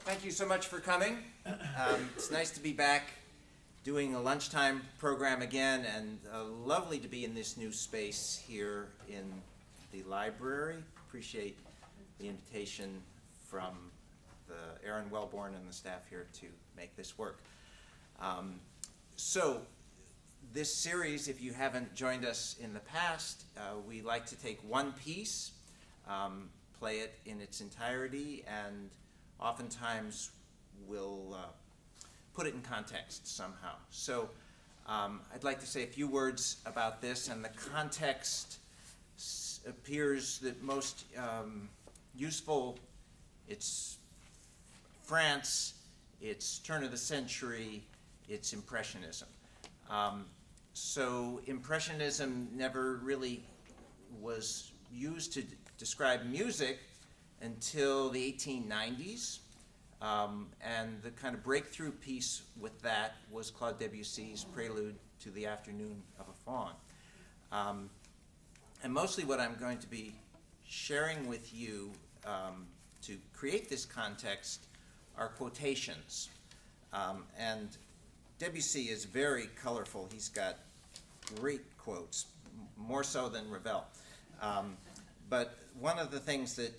Thank you so much for coming. It's nice to be back doing a lunchtime program again, and lovely to be in this new space here in the library. Appreciate the invitation from Aaron Wellborn and the staff here to make this work. So this series, if you haven't joined us in the past, we like to take one piece, play it in its entirety, and oftentimes we'll put it in context somehow. So I'd like to say a few words about this, and the context appears that most useful. It's France, it's turn of the century, it's Impressionism. So Impressionism never really was used to describe music until the 1890s, and the kind of breakthrough piece with that was Claude Debussy's Prelude to the Afternoon of a Faun. And mostly what I'm going to be sharing with you to create this context are quotations. And Debussy is very colorful. He's got great quotes, more so than Ravel. But one of the things that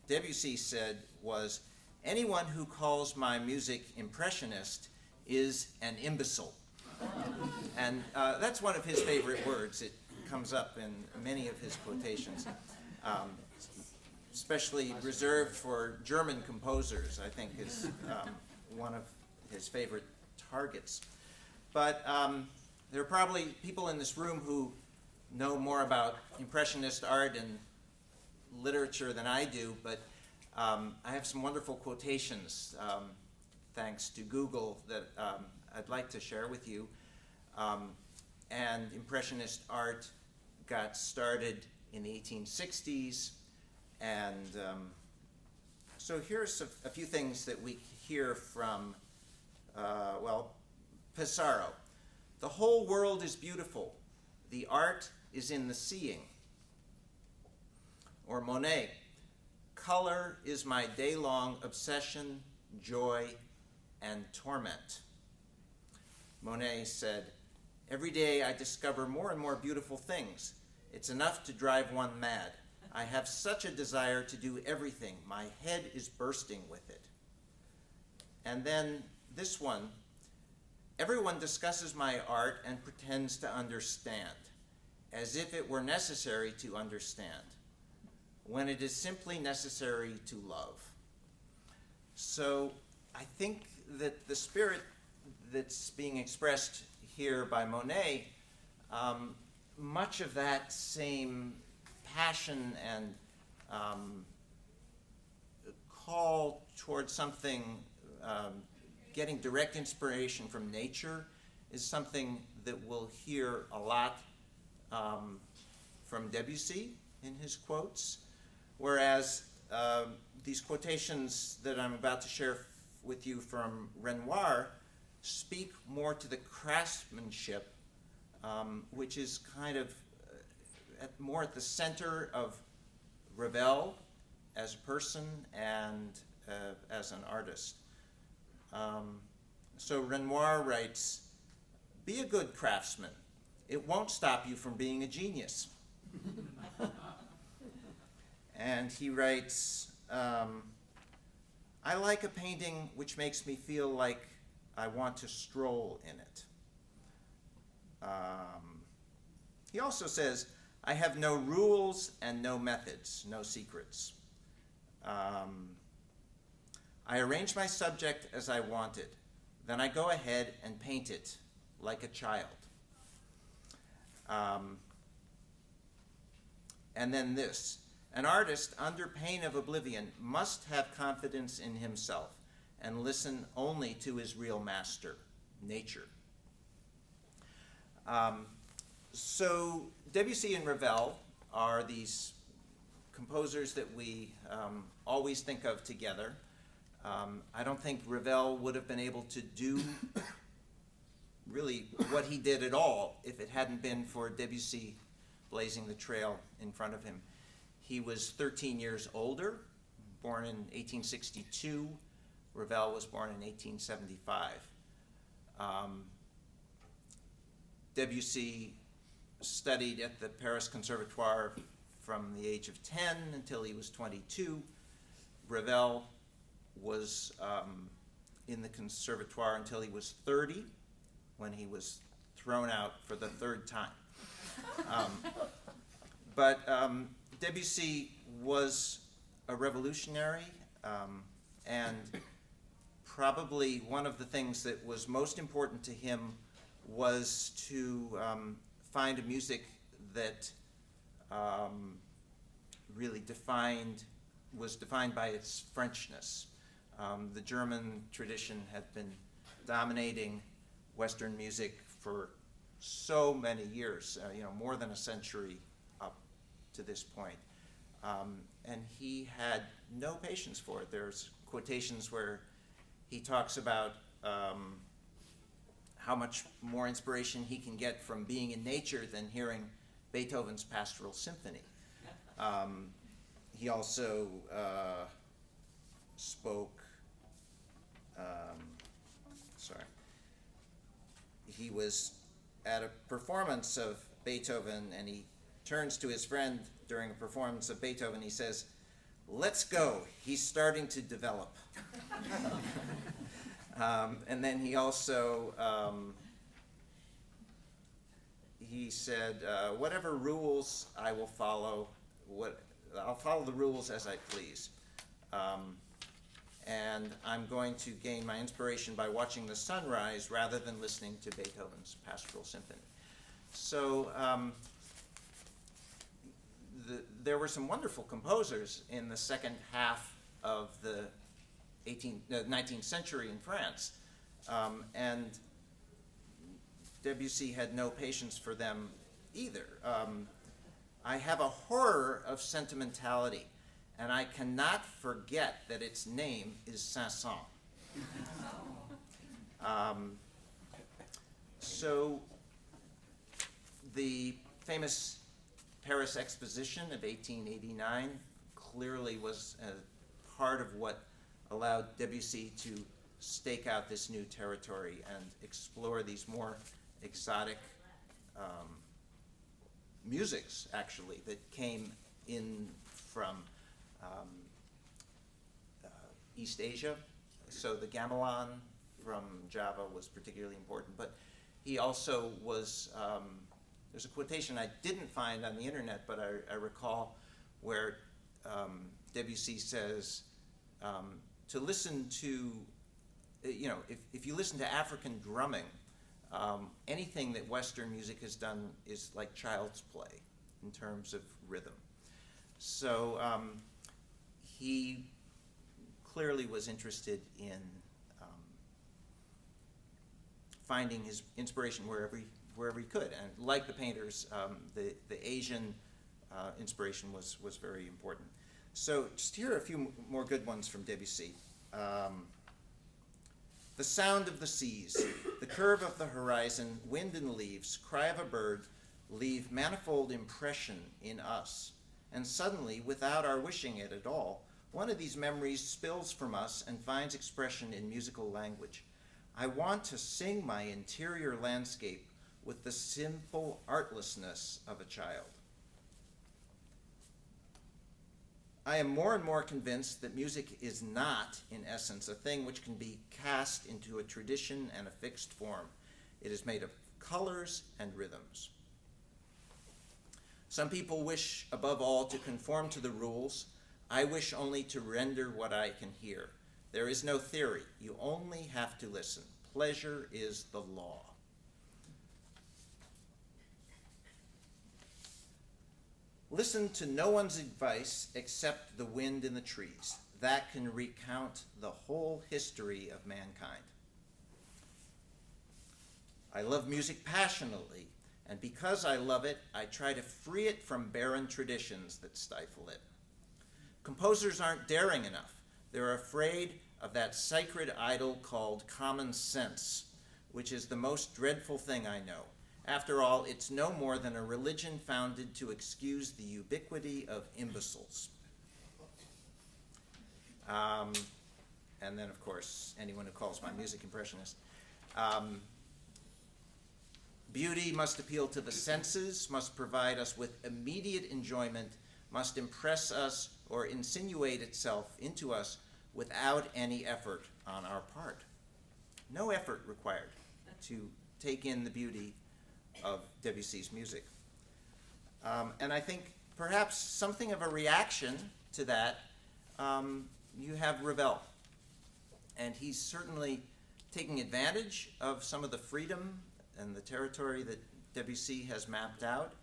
Debussy said was, anyone who calls my music impressionist is an imbecile. And that's one of his favorite words. It comes up in many of his quotations, especially reserved for German composers, I think is one of his favorite targets. But there are probably people in this room who know more about Impressionist art and literature than I do, but I have some wonderful quotations, thanks to Google, that I'd like to share with you. And Impressionist art got started in the 1860s, and so here's a few things that we hear from, Pissarro. The whole world is beautiful. The art is in the seeing. Or Monet, color is my day-long obsession, joy, and torment. Monet said, every day I discover more and more beautiful things. It's enough to drive one mad. I have such a desire to do everything. My head is bursting with it. And then this one, everyone discusses my art and pretends to understand, as if it were necessary to understand, when it is simply necessary to love. So I think that the spirit that's being expressed here by Monet, much of that same passion and call towards something, getting direct inspiration from nature, is something that we'll hear a lot from Debussy in his quotes, whereas these quotations that I'm about to share with you from Renoir speak more to the craftsmanship, which is kind of more at the center of Ravel as a person and as an artist. So Renoir writes, be a good craftsman. It won't stop you from being a genius. And he writes, I like a painting which makes me feel like I want to stroll in it. He also says, I have no rules and no methods, no secrets. I arrange my subject as I want it. Then I go ahead and paint it like a child. And then this, an artist under pain of oblivion must have confidence in himself and listen only to his real master, nature. So Debussy and Ravel are these composers that we always think of together. I don't think Ravel would have been able to do really what he did at all if it hadn't been for Debussy blazing the trail in front of him. He was 13 years older, born in 1862, Ravel was born in 1875. Debussy studied at the Paris Conservatoire from the age of 10 until he was 22. Ravel was in the Conservatoire until he was 30, when he was thrown out for the third time. But Debussy was a revolutionary, and probably one of the things that was most important to him was to find a music that really was defined by its Frenchness. The German tradition had been dominating Western music for so many years, more than a century up to this point. And he had no patience for it. There's quotations where he talks about how much more inspiration he can get from being in nature than hearing Beethoven's Pastoral Symphony. He also spoke, he was at a performance of Beethoven, and he turns to his friend during a performance of Beethoven. He says, "Let's go, he's starting to develop." And then he also, he said, "Whatever rules I will follow, I'll follow the rules as I please. And I'm going to gain my inspiration by watching the sunrise rather than listening to Beethoven's Pastoral Symphony." So there were some wonderful composers in the second half of the 19th century in France, and Debussy had no patience for them either. I have a horror of sentimentality, and I cannot forget that its name is Saint-Saëns. So the famous Paris Exposition of 1889 clearly was a part of what allowed Debussy to stake out this new territory and explore these more exotic musics, actually, that came in from East Asia. So the gamelan from Java was particularly important, but he also was, there's a quotation I didn't find on the internet, but I recall where Debussy says, to listen to, if you listen to African drumming, anything that Western music has done is like child's play in terms of rhythm. So he clearly was interested in finding his inspiration wherever he could, and like the painters, the Asian inspiration was very important. So just here are a few more good ones from Debussy. The sound of the seas, the curve of the horizon, wind and leaves, cry of a bird leave manifold impression in us. And suddenly, without our wishing it at all, one of these memories spills from us and finds expression in musical language. I want to sing my interior landscape with the simple artlessness of a child. I am more and more convinced that music is not, in essence, a thing which can be cast into a tradition and a fixed form. It is made of colors and rhythms. Some people wish, above all, to conform to the rules. I wish only to render what I can hear. There is no theory. You only have to listen. Pleasure is the law. Listen to no one's advice except the wind in the trees. That can recount the whole history of mankind. I love music passionately, and because I love it, I try to free it from barren traditions that stifle it. Composers aren't daring enough. They're afraid of that sacred idol called common sense, which is the most dreadful thing I know. After all, it's no more than a religion founded to excuse the ubiquity of imbeciles. And and then, of course, anyone who calls my music impressionist. Beauty must appeal to the senses, must provide us with immediate enjoyment, must impress us or insinuate itself into us without any effort on our part. No effort required to take in the beauty of Debussy's music. And I think perhaps something of a reaction to that, you have Ravel. And he's certainly taking advantage of some of the freedom and the territory that Debussy has mapped out,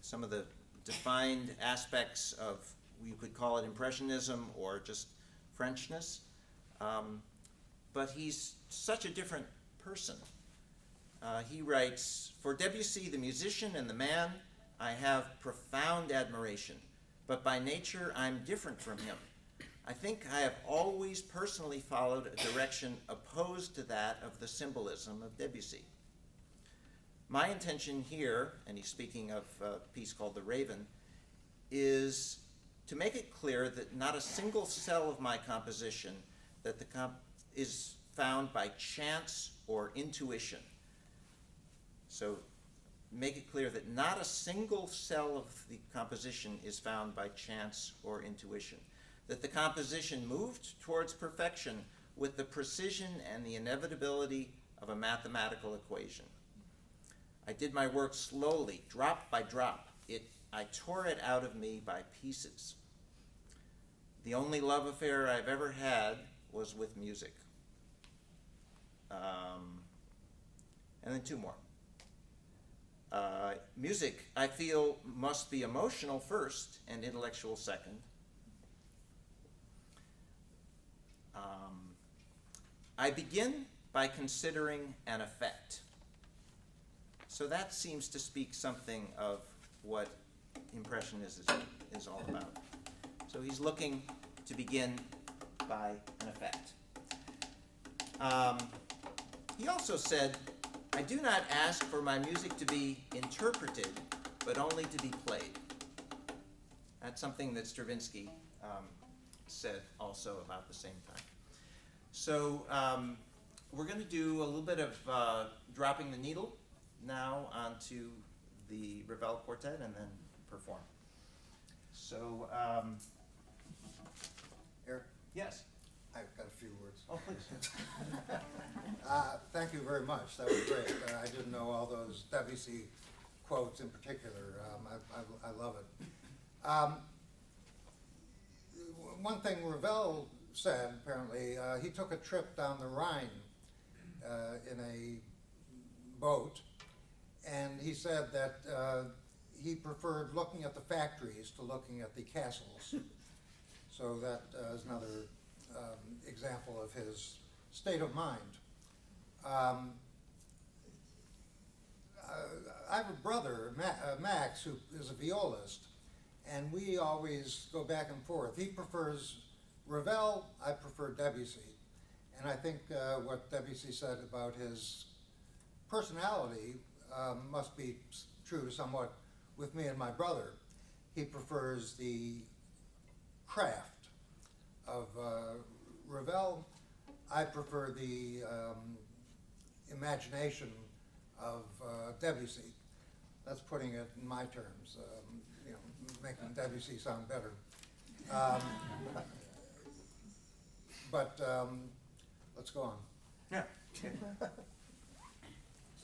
some of the defined aspects of, you could call it impressionism or just Frenchness. But he's such a different person. He writes, "For Debussy, the musician and the man, I have profound admiration, but by nature I'm different from him. I think I have always personally followed a direction opposed to that of the symbolism of Debussy. My intention here," and he's speaking of a piece called The Raven, "is to make it clear that not a single cell of my composition is found by chance or intuition." So make it clear that not a single cell of the composition is found by chance or intuition, that the composition moved towards perfection with the precision and the inevitability of a mathematical equation. I did my work slowly, drop by drop. I tore it out of me by pieces. The only love affair I've ever had was with music. And then two more. Music, I feel, must be emotional first and intellectual second. I begin by considering an effect. So that seems to speak something of what impressionism is all about. So he's looking to begin by an effect. He also said, "I do not ask for my music to be interpreted, but only to be played." That's something that Stravinsky said also about the same time. So we're going to do a little bit of dropping the needle now onto the Ravel Quartet and then perform. So, Eric, yes. I've got a few words. Oh, please. Thank you very much. That was great. I didn't know all those Debussy quotes in particular. I love it. One thing Ravel said, apparently, he took a trip down the Rhine in a boat, and he said that he preferred looking at the factories to looking at the castles. So that is another example of his state of mind. I have a brother, Max, who is a violist, and we always go back and forth. He prefers Ravel, I prefer Debussy. And I think what Debussy said about his personality must be true somewhat with me and my brother. He prefers the craft of Ravel. I prefer the imagination of Debussy. That's putting it in my terms, making Debussy sound better. But let's go on. Yeah.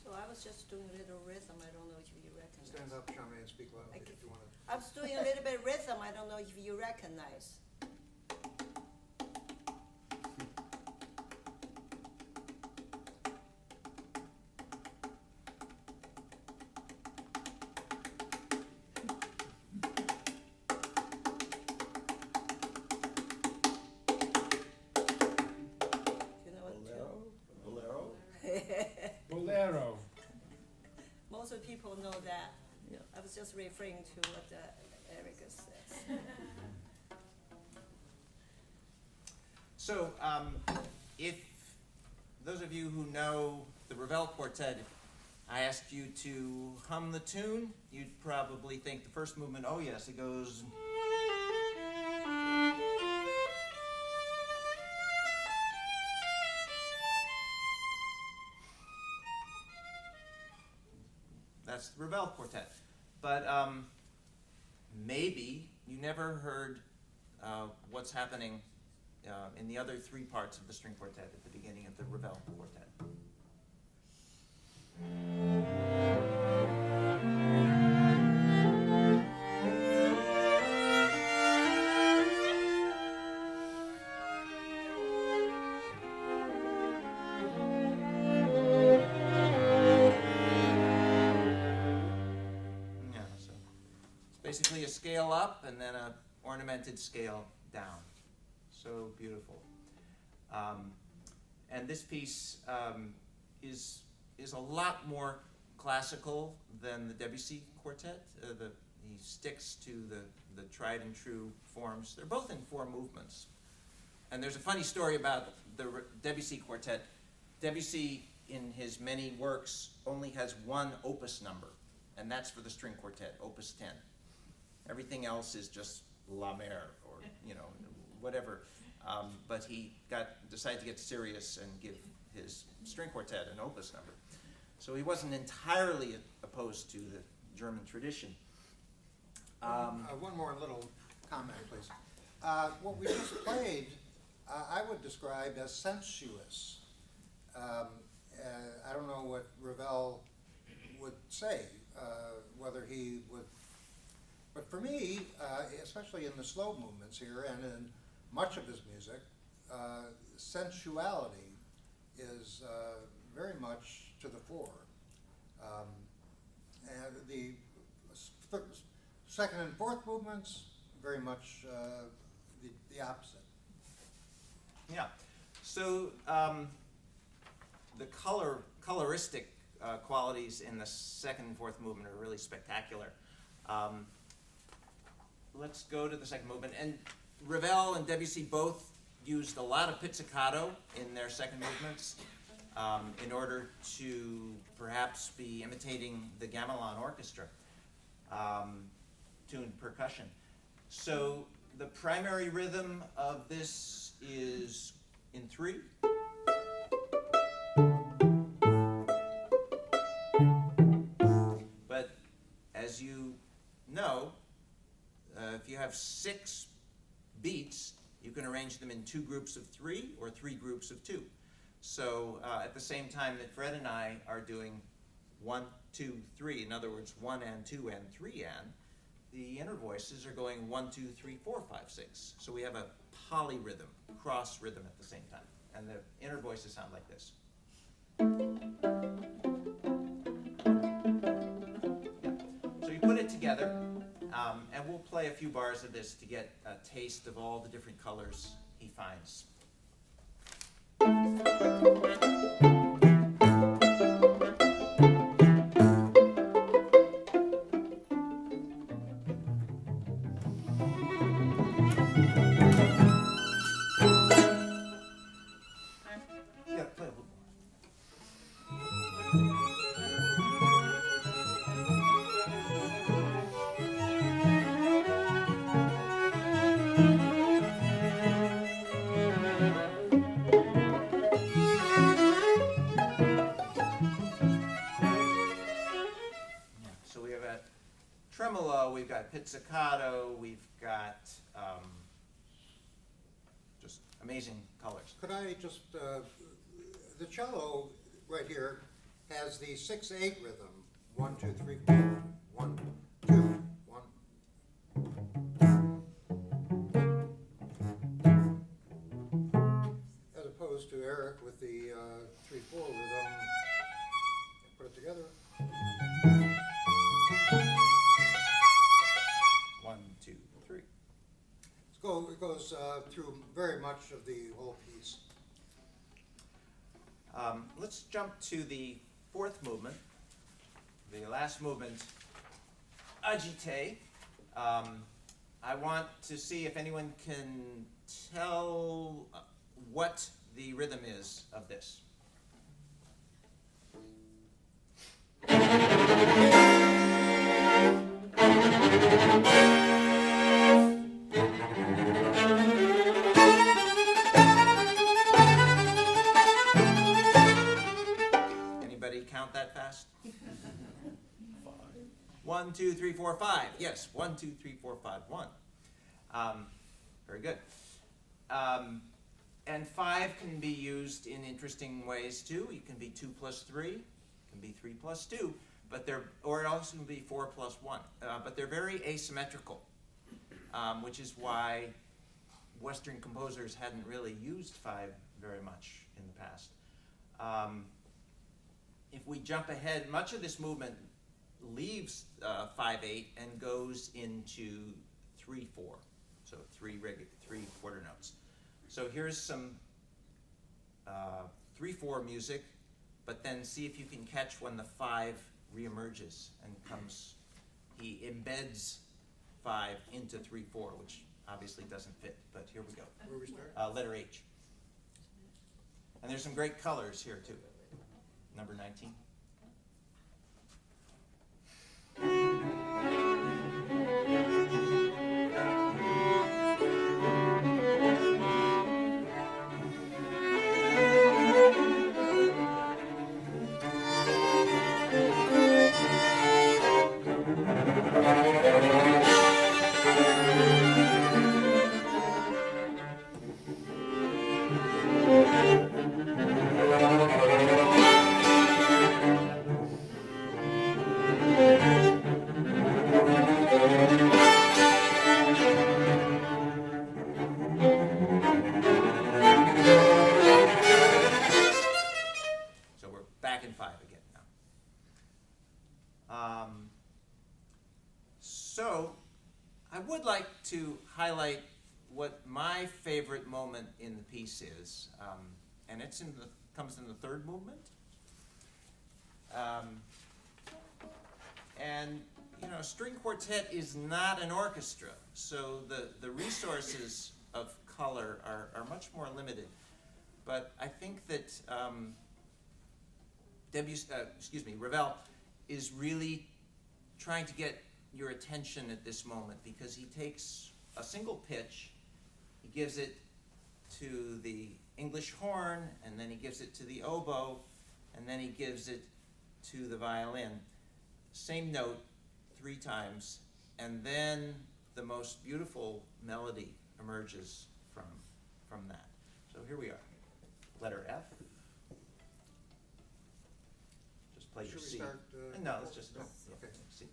So I was just doing a little rhythm. I don't know if you recognize. Stand up, Shami, and speak loudly if you want to. I was doing a little bit of rhythm. I don't know if you recognize. You know what? Bolero. Bolero. Most of people know that. Yeah. I was just referring to what Erica says. So, if those of you who know the Ravel Quartet, I asked you to hum the tune, you'd probably think the first movement, oh yes, it goes. that's the Ravel Quartet. But maybe you never heard what's happening in the other three parts of the string quartet at the beginning of the Ravel Quartet. Yeah, so it's basically a scale up and then a ornamented scale down. So beautiful. And this piece is a lot more classical than the Debussy quartet. He sticks to the tried and true forms. They're both in 4 movements. And there's a funny story about the Debussy quartet. Debussy, in his many works, only has 1 opus number, and that's for the string quartet, opus 10. Everything else is just La Mer, or whatever. But he decided to get serious and give his string quartet an opus number. So he wasn't entirely opposed to the German tradition. One more little comment, please. What we just played, I would describe as sensuous. I don't know what Ravel would say, whether he would, but for me, especially in the slow movements here and in much of his music, sensuality is very much to the fore. And the second and fourth movements, very much the opposite. Yeah. So the coloristic qualities in the second and fourth movement are really spectacular. Let's go to the second movement. And Ravel and Debussy both used a lot of pizzicato in their second movements in order to perhaps be imitating the gamelan orchestra, tuned percussion. So the primary rhythm of this is in 3. But as you know, if you have 6 beats, you can arrange them in 2 groups of 3 or 3 groups of 2. So at the same time that Fred and I are doing 1, 2, 3, in other words, 1 and 2 and 3 and, the inner voices are going 1, 2, 3, 4, 5, 6. So we have a polyrhythm, cross rhythm at the same time. And the inner voices sound like this. Yeah. So you put it together, and we'll play a few bars of this to get a taste of all the different colors he finds. Tremolo, we've got pizzicato, we've got just amazing colors. Could I just, the cello right here has the 6/8 rhythm. 1, 2, 3, 4. 1, 2, 1. As opposed to Eric with the 3/4 rhythm. Put it together. 1, 2, 3. It goes through very much of the whole piece. Let's jump to the 4th movement, the last movement, agite. I want to see if anyone can tell what the rhythm is of this. Anybody count that fast? 5. 1, 2, 3, 4, 5. Yes, 1, 2, 3, 4, 5, 1. Very good. And 5 can be used in interesting ways too. It can be 2 plus 3. It can be 3 plus 2. Or it also can be 4 plus 1. But they're very asymmetrical, which is why Western composers hadn't really used 5 very much in the past. If we jump ahead, much of this movement leaves 5/8 and goes into 3/4, so three quarter notes. So here's some 3/4 music, but then see if you can catch when the 5 reemerges and comes. He embeds 5 into 3/4, which obviously doesn't fit, but here we go. Where we start? Letter H. And there's some great colors here too. Number 19. So we're back in 5 again now. So I would like to highlight what my favorite moment in the piece is, and it's comes in the third movement. And you know, string quartet is not an orchestra, so the resources of color are much more limited. But I think that Ravel is really trying to get your attention at this moment, because he takes a single pitch, he gives it to the English horn, and then he gives it to the oboe, and then he gives it to the violin. Same note 3 times, and then the most beautiful melody emerges from that. So here we are. Letter F. Just play your Should we C. start, No, let's just no? yeah, Okay. C.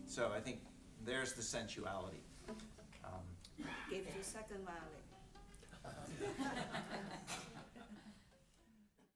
So I think there's the sensuality. Give you second violin.